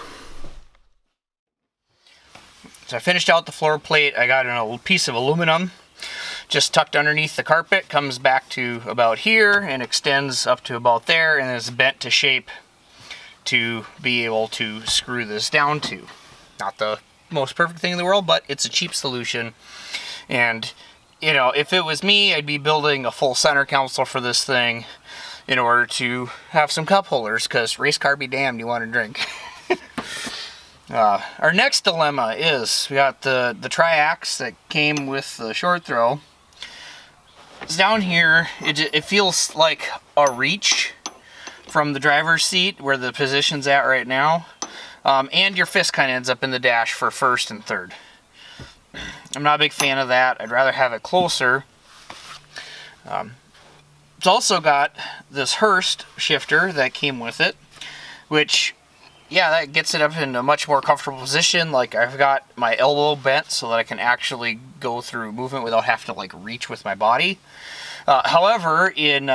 So I finished out the floor plate. I got a piece of aluminum just tucked underneath the carpet, comes back to about here and extends up to about there, and is bent to shape to be able to screw this down to. Not the most perfect thing in the world, but it's a cheap solution. And you know, if it was me, I'd be building a full center console for this thing in order to have some cup holders, because race car be damned, you want to drink. Our next dilemma is, we got the tri-axe that came with the short throw. It's down here, it feels like a reach from the driver's seat where the position's at right now. And your fist kind of ends up in the dash for first and third. I'm not a big fan of that. I'd rather have it closer. It's also got this Hurst shifter that came with it, which, yeah, that gets it up in a much more comfortable position. Like, I've got my elbow bent so that I can actually go through movement without having to like reach with my body. However, in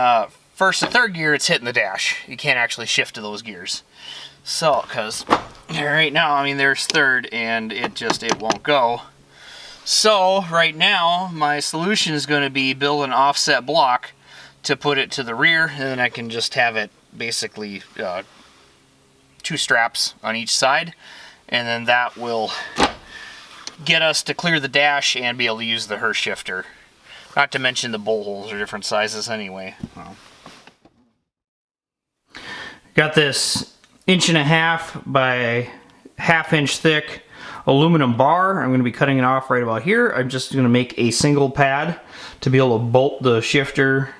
first and third gear, it's hitting the dash. You can't actually shift to those gears. So, because right now, I mean, there's third and it won't go. So right now, my solution is going to be build an offset block to put it to the rear, and then I can just have it basically 2 straps on each side, and then that will get us to clear the dash and be able to use the Hurst shifter. Not to mention the bolt holes are different sizes anyway. Got this 1.5 by 1/2 inch thick aluminum bar. I'm going to be cutting it off right about here. I'm just going to make a single pad to be able to bolt the shifter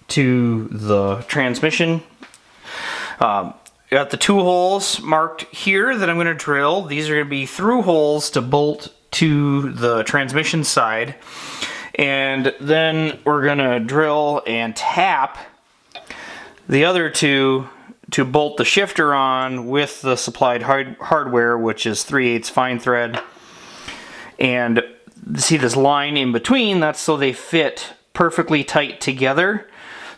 to the transmission. Got the 2 holes marked here that I'm going to drill. These are going to be through holes to bolt to the transmission side. And then we're going to drill and tap the other 2 to bolt the shifter on with the supplied hardware, which is 3/8 fine thread. And see this line in between, that's so they fit perfectly tight together.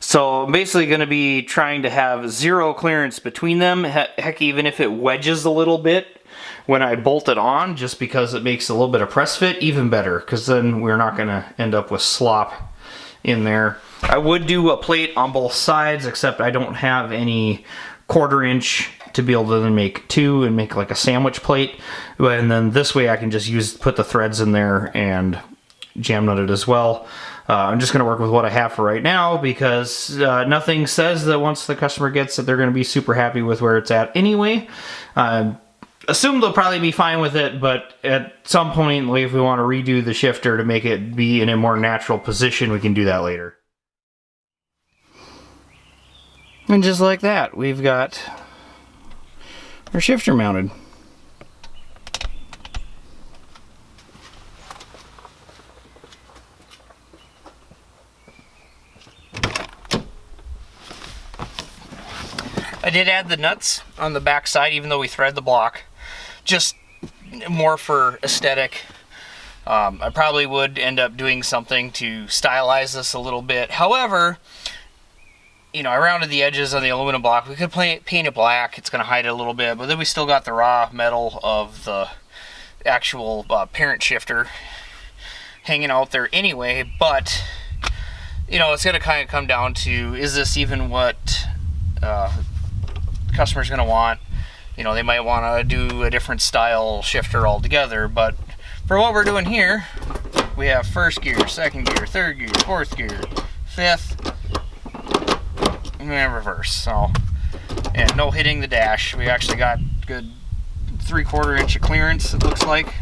So I'm basically going to be trying to have 0 clearance between them. Heck, even if it wedges a little bit when I bolt it on, just because it makes a little bit of press fit, even better, because then we're not going to end up with slop in there. I would do a plate on both sides, except I don't have any 1/4 inch to be able to then make 2 and make like a sandwich plate. And then this way I can just put the threads in there and jam nut it as well. I'm just going to work with what I have for right now, because nothing says that once the customer gets it, they're going to be super happy with where it's at anyway. Assume they'll probably be fine with it, but at some point, like if we want to redo the shifter to make it be in a more natural position, we can do that later. And just like that, we've got our shifter mounted. I did add the nuts on the back side, even though we thread the block, just more for aesthetic. I probably would end up doing something to stylize this a little bit. However, you know, I rounded the edges on the aluminum block. We could paint it black. It's going to hide it a little bit, but then we still got the raw metal of the actual parent shifter hanging out there anyway. But, you know, it's going to kind of come down to, is this even what customer's going to want? You know, they might want to do a different style shifter altogether, but for what we're doing here, we have first gear, second gear, third gear, fourth gear, fifth, and then reverse. So, and no hitting the dash. We actually got good 3/4 inch of clearance, it looks like.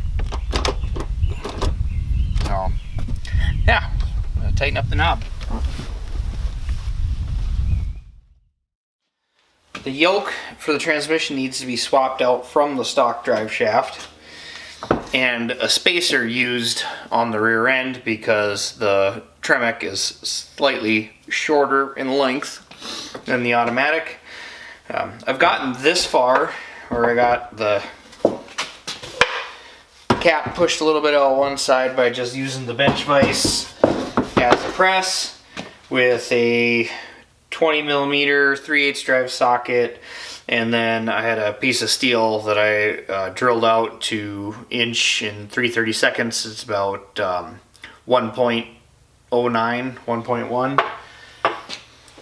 So, yeah, tighten up the knob. The yoke for the transmission needs to be swapped out from the stock drive shaft, and a spacer used on the rear end because the Tremec is slightly shorter in length than the automatic. I've gotten this far where I got the cap pushed a little bit out one side by just using the bench vise as a press with a 20mm 3/8 drive socket And then I had a piece of steel that I drilled out to inch in 3/32. It's about 1.09, 1.1,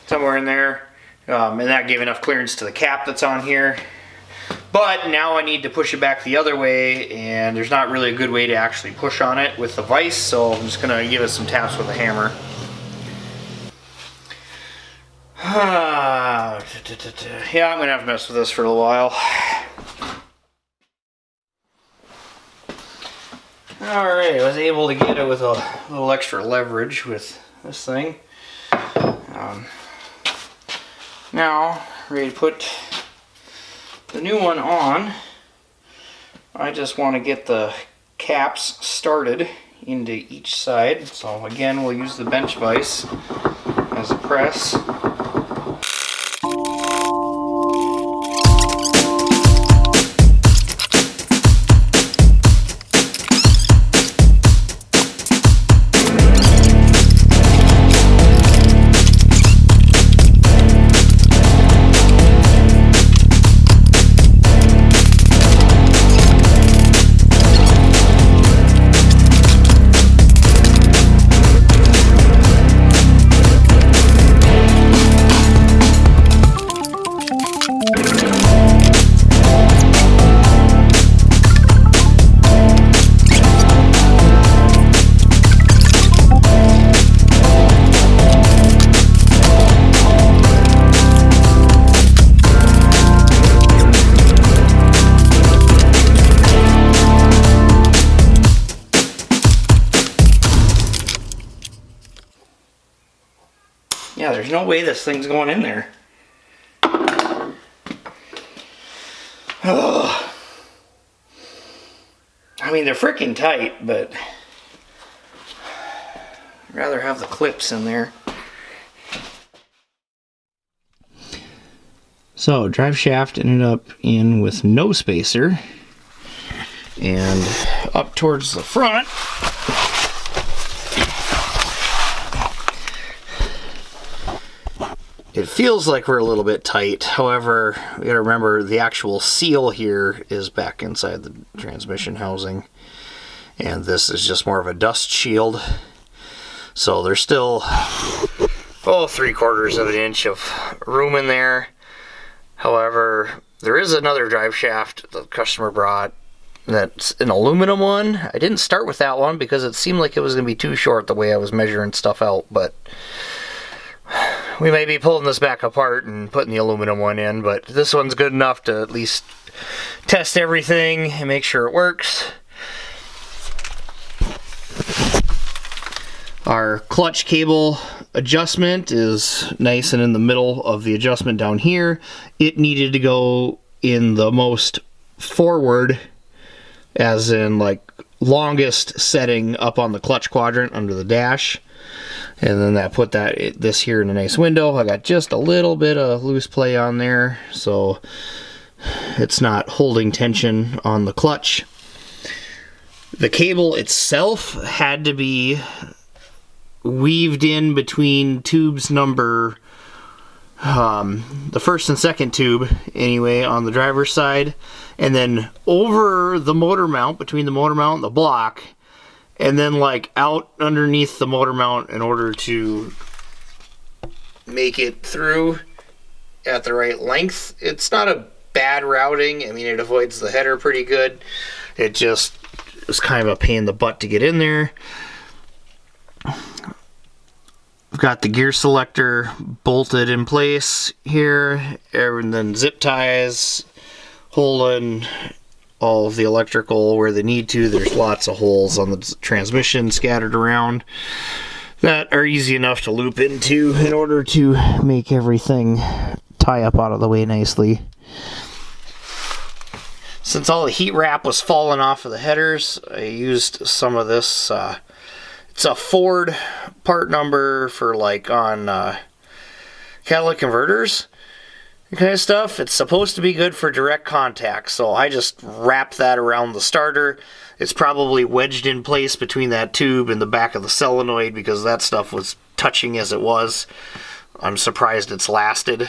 somewhere in there. And that gave enough clearance to the cap that's on here. But now I need to push it back the other way, and there's not really a good way to actually push on it with the vise, so I'm just going to give it some taps with a hammer. Yeah, I'm going to have to mess with this for a little while. Alright, I was able to get it with a little extra leverage with this thing. Now, ready to put the new one on. I just want to get the caps started into each side. So again, we'll use the bench vise as a press. Yeah, there's no way this thing's going in there. Ugh. I mean, they're freaking tight, but I'd rather have the clips in there. So, drive shaft ended up in with no spacer, and up towards the front, it feels like we're a little bit tight. However, we gotta remember the actual seal here is back inside the transmission housing, and this is just more of a dust shield. So there's still 3/4 of an inch of room in there. However, there is another drive shaft the customer brought that's an aluminum one. I didn't start with that one because it seemed like it was gonna be too short the way I was measuring stuff out, but we may be pulling this back apart and putting the aluminum one in, but this one's good enough to at least test everything and make sure it works. Our clutch cable adjustment is nice and in the middle of the adjustment down here. It needed to go in the most forward, as in like longest setting up on the clutch quadrant under the dash. And then that put this here in a nice window. I got just a little bit of loose play on there, so it's not holding tension on the clutch. The cable itself had to be weaved in between tubes number, the first and second tube anyway, on the driver's side, and then over the motor mount, between the motor mount and the block, and then like out underneath the motor mount in order to make it through at the right length. It's not a bad routing. I mean, it avoids the header pretty good. It just was kind of a pain in the butt to get in there. I've got the gear selector bolted in place here, and then zip ties holding all of the electrical where they need to. There's lots of holes on the transmission scattered around that are easy enough to loop into in order to make everything tie up out of the way nicely. Since all the heat wrap was falling off of the headers, I used some of this. It's a Ford part number for like on catalytic converters kind of stuff. It's supposed to be good for direct contact, so I just wrapped that around the starter. It's probably wedged in place between that tube and the back of the solenoid because that stuff was touching as it was. I'm surprised it's lasted.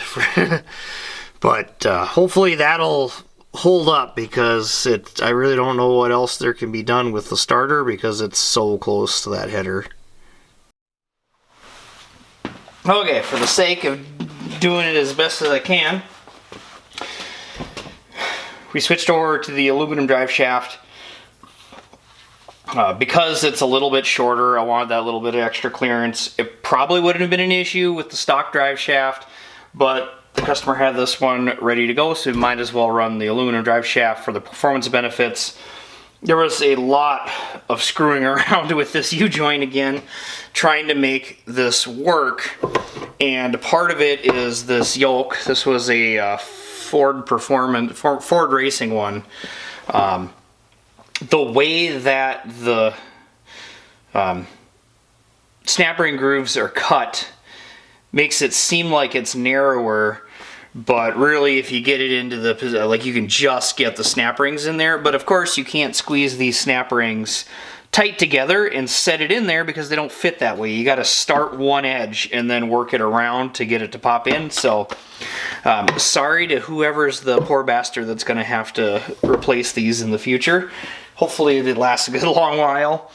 But hopefully that'll hold up, because I really don't know what else there can be done with the starter, because it's so close to that header. Okay, for the sake of doing it as best as I can, we switched over to the aluminum drive shaft. Because it's a little bit shorter, I wanted that little bit of extra clearance. It probably wouldn't have been an issue with the stock drive shaft, but the customer had this one ready to go, so we might as well run the aluminum drive shaft for the performance benefits. There was a lot of screwing around with this U-joint again, trying to make this work, and part of it is this yoke. This was a Ford Racing one. The way that the snap ring grooves are cut makes it seem like it's narrower, but really if you get it into the, like, you can just get the snap rings in there, but of course you can't squeeze these snap rings tight together and set it in there because they don't fit that way. You got to start one edge and then work it around to get it to pop in. So sorry to whoever's the poor bastard that's going to have to replace these in the future. Hopefully it lasts a good long while.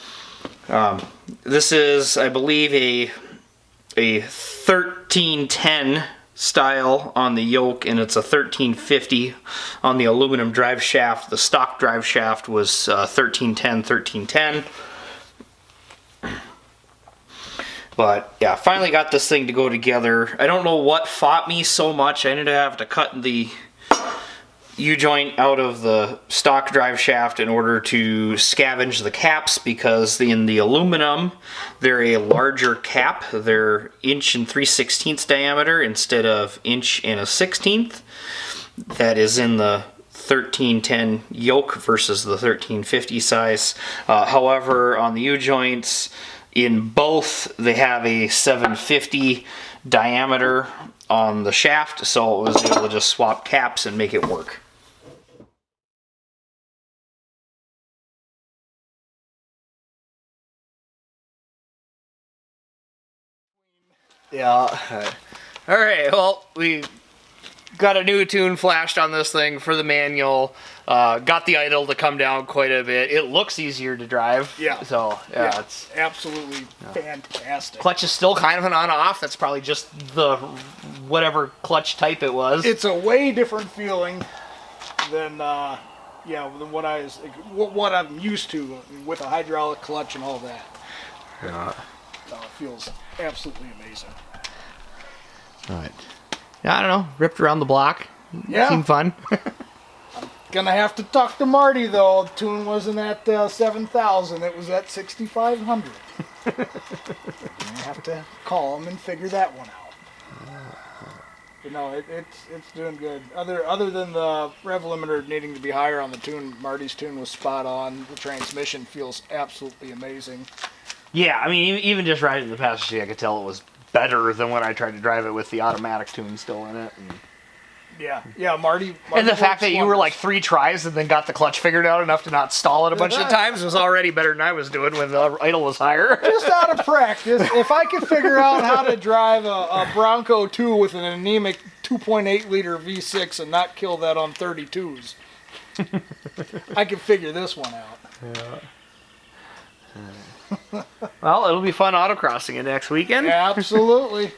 This is, I believe, a 1310 style on the yoke, and it's a 1350 on the aluminum drive shaft. The stock drive shaft was 1310. But yeah, finally got this thing to go together. I don't know what fought me so much. I ended up having to cut the U-joint out of the stock drive shaft in order to scavenge the caps, because in the aluminum they're a larger cap. They're 1 3/16 diameter instead of 1 1/16. That is in the 1310 yoke versus the 1350 size. However, on the U-joints, in both they have a 750 diameter on the shaft, so it was able to just swap caps and make it work. Yeah. Alright, well, we got a new tune flashed on this thing for the manual. Got the idle to come down quite a bit. It looks easier to drive. Yeah. So, yeah. It's absolutely fantastic. Clutch is still kind of an on-off. That's probably just the whatever clutch type it was. It's a way different feeling than than what I'm used to with a hydraulic clutch and all that. Yeah. It feels absolutely amazing. All right. Yeah, I don't know. Ripped around the block. Yeah. Seemed fun. Gonna have to talk to Marty though. The tune wasn't at 7,000. It was at 6,500. Gonna have to call him and figure that one out. But no, it's doing good. Other than the rev limiter needing to be higher on the tune, Marty's tune was spot on. The transmission feels absolutely amazing. Yeah, I mean, even just riding the passenger, I could tell it was better than when I tried to drive it with the automatic tune still in it. Yeah, Marty and the fact that you were like 3 tries and then got the clutch figured out enough to not stall it a bunch of times was already better than I was doing when the idle was higher. Just out of practice, if I could figure out how to drive a Bronco 2 with an anemic 2.8 liter V6 and not kill that on 32s, I could figure this one out. Yeah. Well, it'll be fun autocrossing it next weekend. Absolutely.